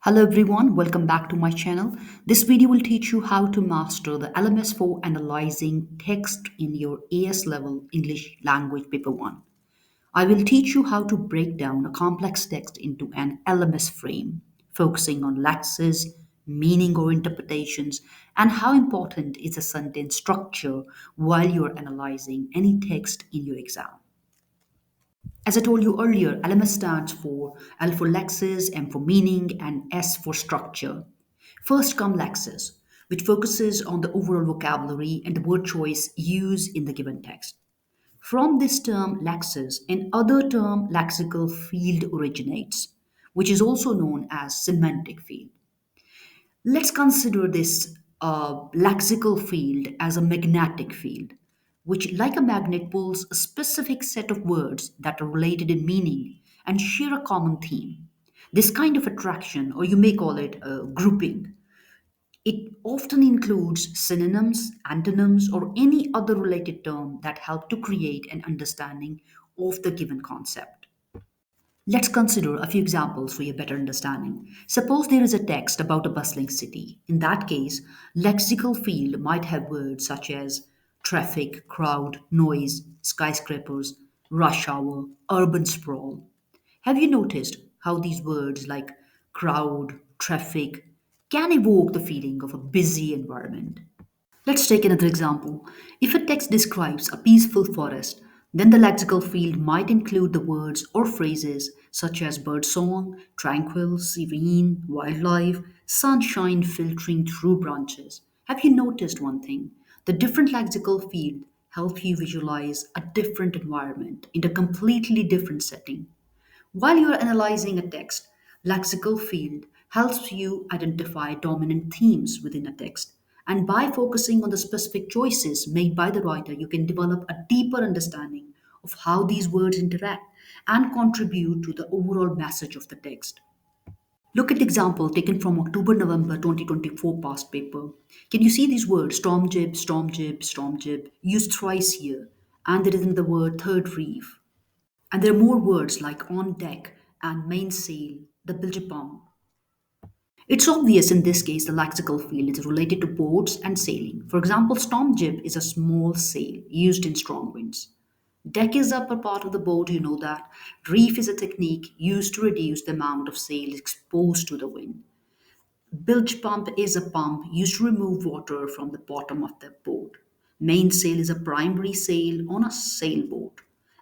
Hello everyone, welcome back to my channel. This video will teach you how to master the LMS for analyzing text in your AS level English language paper 1. I will teach you how to break down a complex text into an LMS frame, focusing on lexis, meaning or interpretations, and how important is the sentence structure while you are analyzing any text in your exam. As I told you earlier, LMS stands for L for lexis, M for meaning, and S for structure. First come lexis, which focuses on the overall vocabulary and the word choice used in the given text. From this term lexis, an other term lexical field originates, which is also known as semantic field. Let's consider this lexical field as a magnetic field, which, like a magnet, pulls a specific set of words that are related in meaning and share a common theme. This kind of attraction, or you may call it grouping, it often includes synonyms, antonyms, or any other related term that help to create an understanding of the given concept. Let's consider a few examples for your better understanding. Suppose there is a text about a bustling city. In that case, lexical field might have words such as traffic, crowd, noise, skyscrapers, rush hour, urban sprawl. Have you noticed how these words like crowd, traffic can evoke the feeling of a busy environment? Let's take another example. If a text describes a peaceful forest, then the lexical field might include the words or phrases such as birdsong, tranquil, serene, wildlife, sunshine filtering through branches. Have you noticed one thing? The different lexical field help you visualize a different environment in a completely different setting. While you are analyzing a text, lexical field helps you identify dominant themes within a text. And by focusing on the specific choices made by the writer, you can develop a deeper understanding of how these words interact and contribute to the overall message of the text. Look at the example taken from October November 2024 past paper. Can you see these words storm jib, storm jib, storm jib used thrice here? And there is in the word third reef. And there are more words like on deck and mainsail, the bilge pump. It's obvious in this case the lexical field is related to boats and sailing. For example, storm jib is a small sail used in strong winds. Deck is the upper part of the boat, you know that. Reef is a technique used to reduce the amount of sail exposed to the wind. Bilge pump is a pump used to remove water from the bottom of the boat. Mainsail is a primary sail on a sailboat.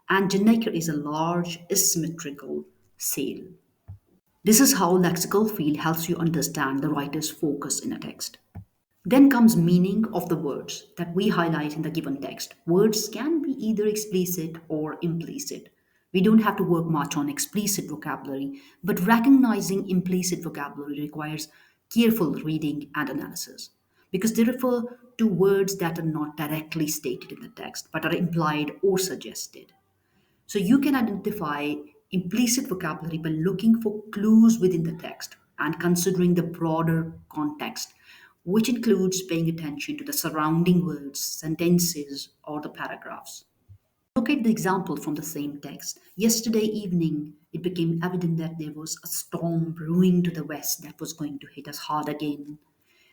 And gennaker is a large asymmetrical sail. This is how lexical field helps you understand the writer's focus in a text. Then comes meaning of the words that we highlight in the given text. Words can be either explicit or implicit. We don't have to work much on explicit vocabulary, but recognizing implicit vocabulary requires careful reading and analysis because they refer to words that are not directly stated in the text but are implied or suggested. So you can identify implicit vocabulary by looking for clues within the text and considering the broader context, which includes paying attention to the surrounding words, sentences, or the paragraphs. Look at the example from the same text. Yesterday evening, it became evident that there was a storm brewing to the west that was going to hit us hard again.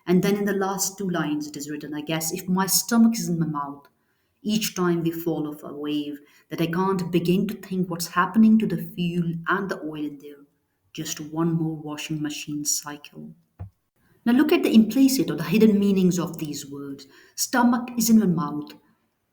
And then in the last two lines, it is written, I guess, if my stomach is in my mouth, each time we fall off a wave, that I can't begin to think what's happening to the fuel and the oil in there. Just one more washing machine cycle. Now look at the implicit or the hidden meanings of these words. Stomach is in my mouth.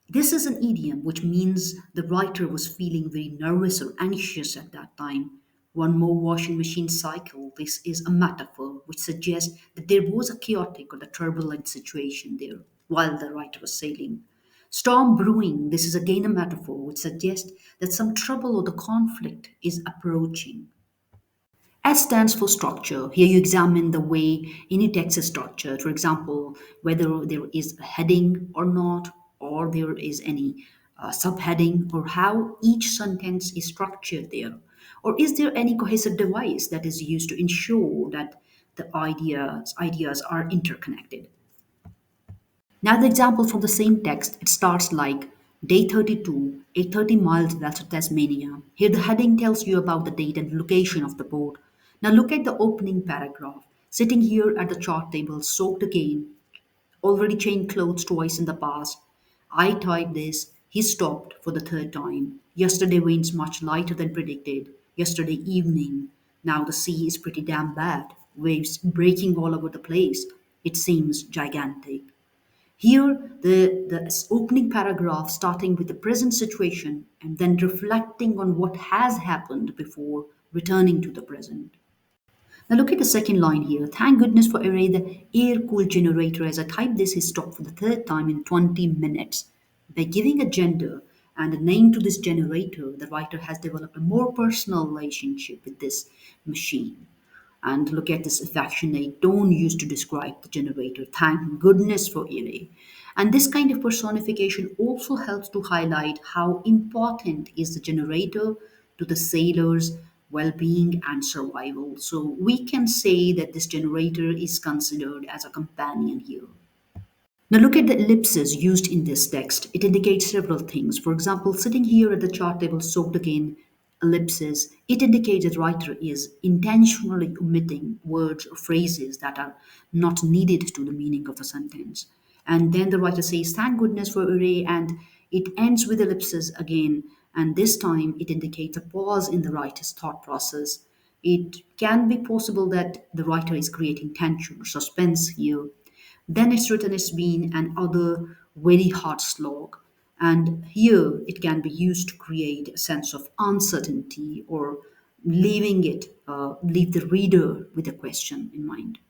This is an idiom which means the writer was feeling very nervous or anxious at that time. One more washing machine cycle. This is a metaphor which suggests that there was a chaotic or the turbulent situation there while the writer was sailing. Storm brewing. This is again a metaphor which suggests that some trouble or the conflict is approaching. S stands for structure. Here you examine the way any text is structured. For example, whether there is a heading or not, or there is any subheading, or how each sentence is structured there. Or is there any cohesive device that is used to ensure that the ideas are interconnected? Now the example from the same text, it starts like day 32, 830 miles west of Tasmania. Here the heading tells you about the date and location of the boat. Now look at the opening paragraph. Sitting here at the chart table, soaked again, already changed clothes twice in the past. I typed this. He stopped for the third time. Yesterday winds much lighter than predicted. Yesterday evening. Now the sea is pretty damn bad. Waves breaking all over the place. It seems gigantic. Here, the opening paragraph starting with the present situation and then reflecting on what has happened before returning to the present. Now look at the second line here. Thank goodness for array the air cooled generator. As I type this, he stopped for the third time in 20 minutes. By giving a gender and a name to this generator, the writer has developed a more personal relationship with this machine. And look at this affectionate tone used to describe the generator. Thank goodness for array. And this kind of personification also helps to highlight how important is the generator to the sailors' well-being and survival. So we can say that this generator is considered as a companion here. Now look at the ellipses used in this text. It indicates several things. For example, sitting here at the chart table soaked again, ellipses, it indicates that the writer is intentionally omitting words or phrases that are not needed to the meaning of the sentence. And then the writer says, thank goodness for array, and it ends with ellipses again. And this time it indicates a pause in the writer's thought process. It can be possible that the writer is creating tension or suspense here. Then it's written as being an other very hard slog. And here it can be used to create a sense of uncertainty or leave the reader with a question in mind.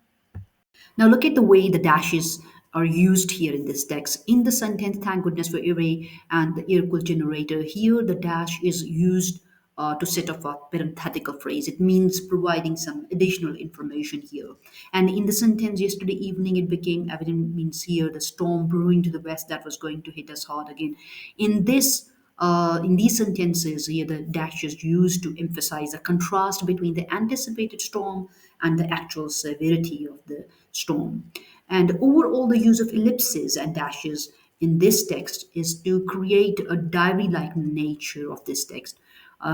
Now look at the way the dashes are used here in this text. In the sentence, thank goodness for array and the air cooled generator, here the dash is used to set off a parenthetical phrase. It means providing some additional information here. And in the sentence, yesterday evening, it became evident means here the storm brewing to the west that was going to hit us hard again. In these sentences, here the dash is used to emphasize a contrast between the anticipated storm and the actual severity of the storm. And overall, the use of ellipses and dashes in this text is to create a diary like nature of this text,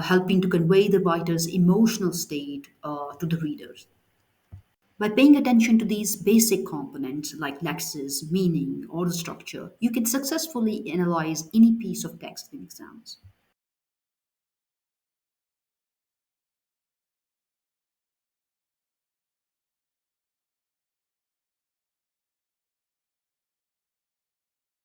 helping to convey the writer's emotional state to the readers. By paying attention to these basic components like lexis, meaning, or the structure, you can successfully analyze any piece of text in exams.